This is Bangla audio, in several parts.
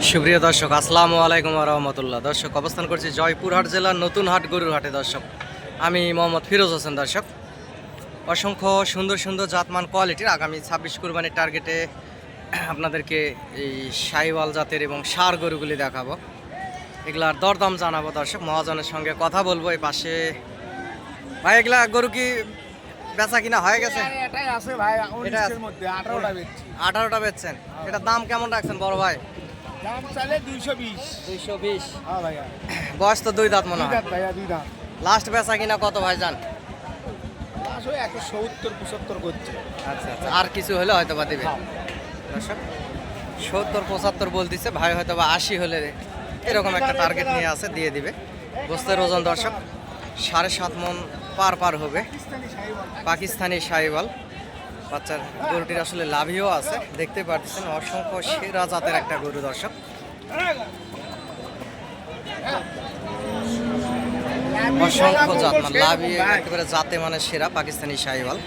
সুপ্রিয় দর্শক, আসসালামু আলাইকুম রহমতুল্লাহ। দর্শক, অবস্থান করছি জয়পুরহাট জেলার নতুন হাট গরুর হাটে। দর্শক, আমি মোহাম্মদ ফিরোজ হোসেন। দর্শক, অসংখ্য সুন্দর সুন্দর জাতমান কোয়ালিটির আগামী 26 কুরবানির টার্গেটে আপনাদেরকে এই শাহিওয়াল জাতের এবং ষাঁড় গরুগুলি দেখাবো। এগুলার দরদাম জানাবো। দর্শক, মহাজনের সঙ্গে কথা বলবো। এই পাশে ভাই, এগুলা গরু কি বেচা কিনা হয়ে গেছে? এটাই আছে ভাই, 19 এর মধ্যে 18টা বেচছি। 18টা বেচছেন? এটার দাম কেমন রাখছেন বড় ভাই? দাম চাইলে 220। 220? হ্যাঁ ভাইয়া। বয়স তো 2 দাঁত মনে দুই হয়। দাঁত ভাইয়া, দুই দাঁত। লাস্ট বেচা কিনা কত ভাই জান? লাস্ট ওই 170-75 করছে। আচ্ছা আচ্ছা, আর কিছু হলে হয়তো বা দিবে। দর্শক, 70-75 বলতেছে ভাই, হয়তো বা 80 হলে এরকম একটা টার্গেট নিয়ে আছে, দিয়ে দিবে। গোস্তের ওজন দর্শক 7.5 মণ পার হবে। পাকিস্তানি শাহিওয়াল বাচ্চার গরুটির আসলে লাভিও আছে, দেখতে পাচ্ছেন। অসংখ্য সেরা জাতের একটা গরু। দর্শক, অসংখ্য জাত, মানে লাভি একেবারে জাতে মানে সেরা পাকিস্তানি শাহিওয়াল।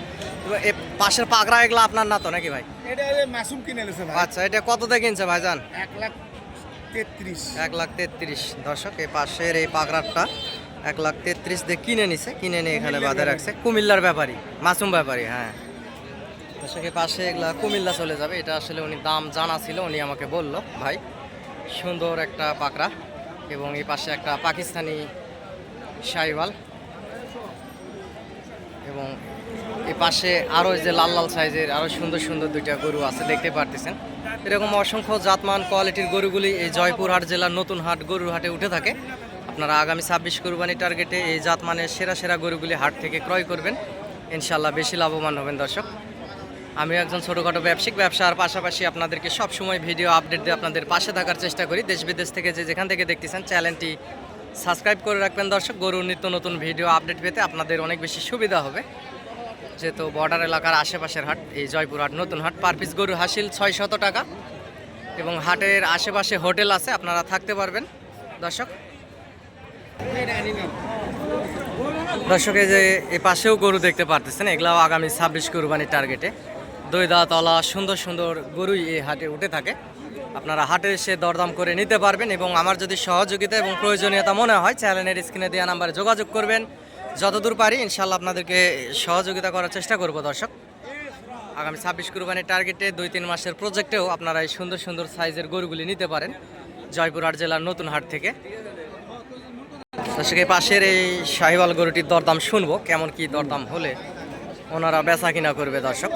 এ পাশের পাগড়া এগুলো আপনার না তো নাকি ভাই? এটা মাসুম কিনে এনেছে ভাই। আচ্ছা, এটা কত দিয়ে কিনছে ভাইজান? 1,33,000। 1,33,000। দর্শক, এই পাশের এই পাগড়াটা 1,33,000 দিয়ে কিনে নিছে, কিনে নিয়ে এখানে বাঁধে রাখছে। কুমিল্লার ব্যাপারী, মাসুম ব্যাপারী। হ্যাঁ দর্শক, এই পাশে এগুলা কুমিল্লা চলে যাবে। এটা আসলে উনি দাম জানা ছিল, উনি আমাকে বলল ভাই সুন্দর একটা পাকড়া। এবং এই পাশে একটা পাকিস্তানি শাহিওয়াল, এবং এই পাশে আরও যে লাল লাল সাইজের আরও সুন্দর সুন্দর দুইটা গরু আছে, দেখতে পারতেছেন। এরকম অসংখ্য জাতমান কোয়ালিটির গরুগুলি এই জয়পুরহাট জেলার নতুন হাট গরুর হাটে উঠে থাকে। আপনারা আগামী 26 কুরবানি টার্গেটে এই জাতমানের সেরা সেরা গরুগুলি হাট থেকে ক্রয় করবেন, ইনশাল্লাহ বেশি লাভবান হবেন। দর্শক, আমি একজন ছোটোখাটো ব্যবসায়িক, ব্যবসার পাশাপাশি আপনাদেরকে সবসময় ভিডিও আপডেট দিয়ে আপনাদের পাশে থাকার চেষ্টা করি। দেশ বিদেশ থেকে যে যেখান থেকে দেখতেছেন, চ্যানেলটি সাবস্ক্রাইব করে রাখবেন। দর্শক, গরুর নিত্য নতুন ভিডিও আপডেট পেতে আপনাদের অনেক বেশি সুবিধা হবে, যেহেতু বর্ডার এলাকার আশেপাশের হাট এই জয়পুরহাট নতুন হাট। পার পিস গরু হাসিল 600 টাকা, এবং হাটের আশেপাশে হোটেল আছে, আপনারা থাকতে পারবেন। দর্শক, এই যে এই পাশেও গরু দেখতে পারতেছেন, এগুলাও আগামী 26 কুরবানির টার্গেটে 2 দাঁতওয়ালা সুন্দর সুন্দর গরুই এই হাটে উঠে থাকে। আপনারা হাটে এসে দরদাম করে নিতে পারবেন, এবং আমার যদি সহযোগিতা এবং প্রয়োজনীয়তা মনে হয় চ্যানেলের স্ক্রিনে দেওয়া নাম্বারে যোগাযোগ করবেন। যতদূর পারি ইনশাল্লাহ আপনাদেরকে সহযোগিতা করার চেষ্টা করব। দর্শক, আগামী 26 কুরবানির টার্গেটে 2-3 মাসের প্রজেক্টেও আপনারা এই সুন্দর সুন্দর সাইজের গরুগুলি নিতে পারেন জয়পুরহাট জেলার নতুন হাট থেকে। দর্শক, এই পাশের এই শাহিওয়াল গরুটির দরদাম শুনবো, কেমন কি দরদাম হলে ওনারা বেচা কিনা করবে। দর্শক,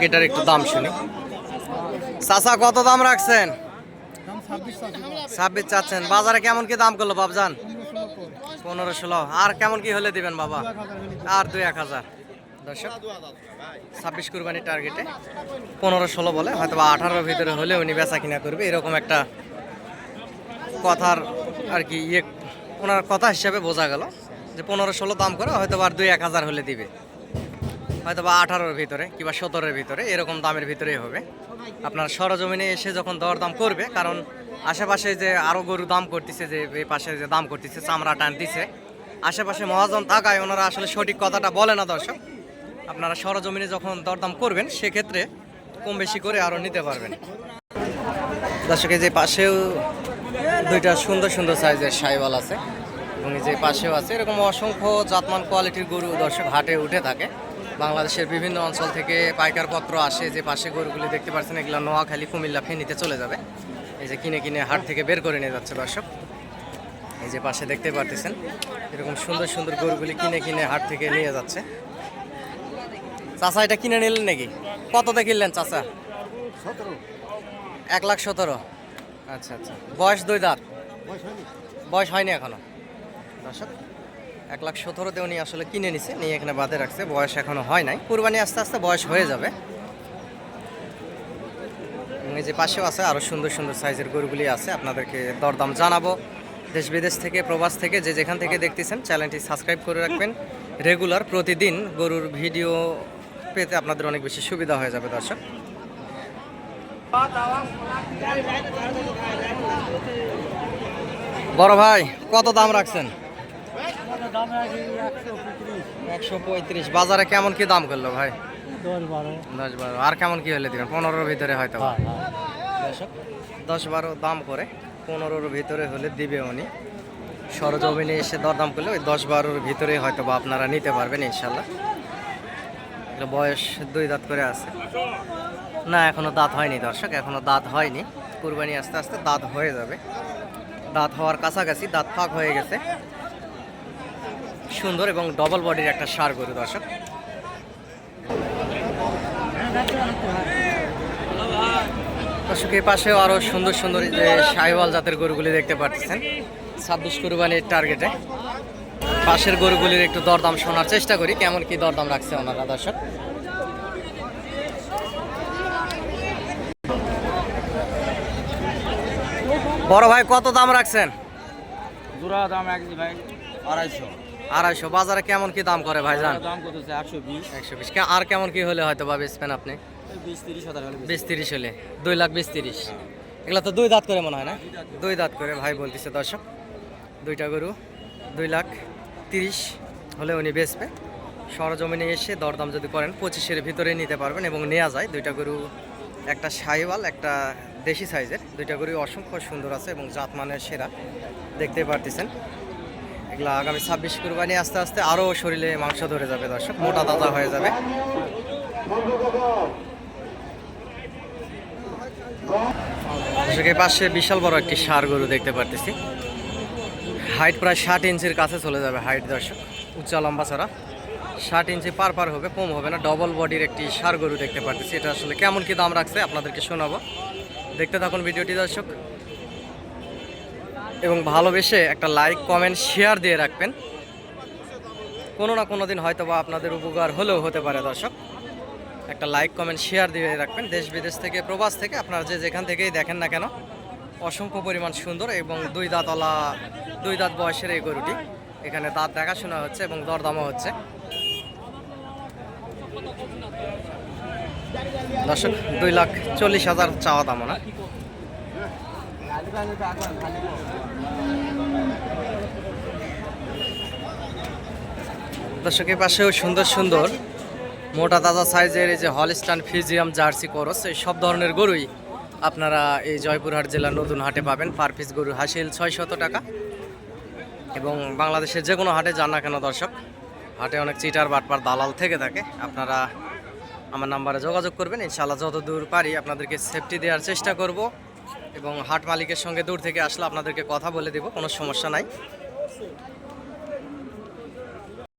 এটার একটু দাম শুনি। চাচা, কত দাম রাখছেন? 26 চাচ্ছেন। বাজারে কেমন কি দাম করলো বাবজান? 15-16। আর কেমন কি হলে দিবেন বাবা? আর 2-1,000। দর্শক, 26 কুরবানির টার্গেটে 15-16 বলে, হয়তো বা 18-র ভিতরে হলে উনি বেচা কিনা করবে, এরকম একটা কথার আর কি ওনার কথা হিসাবে বোঝা গেল যে 15-16 দাম করে হয়তো আর 2-1,000 হলে দিবে, হয়তো বা 18-র ভিতরে কিংবা 17-র ভিতরে, এরকম দামের ভিতরেই হবে। আপনার সরজমিনে এসে যখন দরদাম করবে, কারণ আশেপাশে যে আরও গরু দাম করতেছে, যে এই পাশে যে দাম করতেছে, চামড়া টানতেছে, আশেপাশে মহাজন থাকায় ওনারা আসলে সঠিক কথাটা বলে না। দর্শক, আপনারা সরজমিনে যখন দরদাম করবেন সেক্ষেত্রে কম বেশি করে আরও নিতে পারবেন। দর্শক, এই যে পাশেও দুইটা সুন্দর সুন্দর সাইজের শাহিওয়াল আছে, এবং এই যে পাশেও আছে। এরকম অসংখ্য জাতমান কোয়ালিটির গরু দর্শক হাটে উঠে থাকে। বাংলাদেশের বিভিন্ন অঞ্চল থেকে পাইকার পত্র আসে। যে পাশে গরুগুলি দেখতে পাচ্ছেন, এগুলো নোয়াখালী, কুমিল্লা, ফেনীতে চলে যাবে। এই যে কিনে কিনে হাট থেকে বের করে নিয়ে যাচ্ছে। দর্শক, এই যে পাশে দেখতে পারতেছেন, এরকম সুন্দর সুন্দর গরুগুলি কিনে কিনে হাট থেকে নিয়ে যাচ্ছে। চাচা, এটা কিনে নিলেন নাকি? কততে কিনলেন চাচা? 1,17,000। আচ্ছা আচ্ছা। বয়স 2 দাঁত? বয়স হয়নি এখনো। দর্শক, 1,17,000 উনি আসলে কিনে নিছে, নিয়ে এখানে বাঁধে রাখছে। বয়স এখনো হয় নাই, কুরবানি আস্তে আস্তে বয়স হয়ে যাবে। এই যে পাশেও আছে আরও সুন্দর সুন্দর সাইজের গরুগুলি আছে, আপনাদেরকে দরদাম জানাবো। দেশ বিদেশ থেকে, প্রবাস থেকে যে যেখান থেকে দেখতেছেন, চ্যানেলটি সাবস্ক্রাইব করে রাখবেন। রেগুলার প্রতিদিন গরুর ভিডিও পেতে আপনাদের অনেক বেশি সুবিধা হয়ে যাবে। দর্শক, বড় ভাই, কত দাম রাখছেন? 135। বাজারে কেমন কি দাম করলো ভাই? 10-12। 10-12। আর কেমন কি হলে দিবেন? 15-র ভিতরে হয়তো বা। দর্শক 10-12 দাম করে 15-র ভিতরে হলে দিবে উনি। সরজমিনে এসে দরদাম করলে ওই 10-12-র ভিতরে হয়তো বা আপনারা নিতে পারবেন ইনশাল্লাহ। এটা বয়স 2 দাঁত করে আছে। না এখনো দাঁত হয়নি দর্শক, এখনো দাঁত হয়নি। কুরবানি আস্তে আস্তে দাঁত হয়ে যাবে। দাঁত হওয়ার কাছাকাছি, দাঁত ফাঁক হয়ে গেছে। সুন্দর এবং ডবল বডির একটা ষাঁড় গরু দর্শক। দর্শক এই পাশেও আরো সুন্দর সুন্দর যে শাহিওয়াল জাতের গরুগুলি দেখতে পাচ্ছেন 26 কুরবানির টার্গেটে। পাশের গরুগুলির একটু দরদাম শোনার চেষ্টা করি, কেমন কি দরদাম রাখছে ওনারা দর্শক। বড় ভাই কত দাম রাখছেন? জোড়া দাম একই ভাই 250। 250। বাজারে কেমন কি দাম করে ভাই জান? দাম কত হচ্ছে 120। 120। আর কেমন কি হলে হয়তো বা বেচবেন আপনি? 20-30 হাজার হলে 20-30 হলে 2,20,30। এগুলা তো 2 দাঁত করে মনে হয় না? 2 দাঁত করে ভাই বলতেছে দর্শক। দুইটা গরু 2,30,000 হলে উনি বেচবে। সরজমিনে এসে দরদাম যদি করেন 25-এর ভিতরে নিতে পারবেন এবং নেওয়া যায়। দুইটা গরু, একটা শাহিওয়াল একটা দেশি সাইজের, দুইটা গরু অসংখ্য সুন্দর আছে এবং জাতমানের সেরা দেখতে পারতেছেন। এগুলা আগামী 26 কুরবানি আস্তে আস্তে আরও শরীরে মাংস ধরে যাবে দর্শক, মোটা তাজা হয়ে যাবে। দর্শকের পাশে বিশাল বড় একটি ষাঁড় গরু দেখতে পারতেছি। হাইট প্রায় 60 ইঞ্চির কাছে চলে যাবে হাইট দর্শক, উচ্চা লম্বা ছাড়া 60 ইঞ্চি পার হবে, কম হবে না। ডবল বডির একটি ষাঁড় গরু দেখতে পারতেছি। এটা আসলে কেমন কি দাম রাখছে আপনাদেরকে শোনাবো, দেখতে থাকুন ভিডিওটি দর্শক। এবং ভালোবেসে একটা লাইক কমেন্ট শেয়ার দিয়ে রাখবেন, কোনো না কোনো দিন হয়তো বা আপনাদের উপকার হলেও হতে পারে দর্শক। একটা লাইক কমেন্ট শেয়ার দিয়ে রাখবেন। দেশ বিদেশ থেকে প্রবাস থেকে আপনারা যে যেখান থেকেই দেখেন না কেন, অসংখ্য পরিমাণ সুন্দর এবং 2 দাঁতওয়ালা 2 দাঁত বয়সের এই গরুটি। এখানে দাঁত দেখাশোনা হচ্ছে এবং দরদামও হচ্ছে দর্শক। 2,40,000 চাওয়া দাম না। দর্শকের পাশেও সুন্দর সুন্দর মোটা তাজা সাইজের এই যে হলস্টাইন ফ্রিজিয়াম জার্সি ক্রস, এই সব ধরনের গরুই আপনারা এই জয়পুরহাট জেলার নতুন হাটে পাবেন। পার পিস গরু হাসিল 600 টাকা। এবং বাংলাদেশের যে কোনো হাটে যান না কেন দর্শক, হাটে অনেক চিটার বাটপার দালাল থেকে থাকে। আপনারা আমার নাম্বারে যোগাযোগ করবেন, ইনশাআল্লাহ যত দূর পারি আপনাদেরকে সেফটি দেওয়ার চেষ্টা করব। এবং হাট মালিকের সঙ্গে দূর থেকে আসলে আপনাদেরকে কথা বলে দেব, কোনো সমস্যা নাই।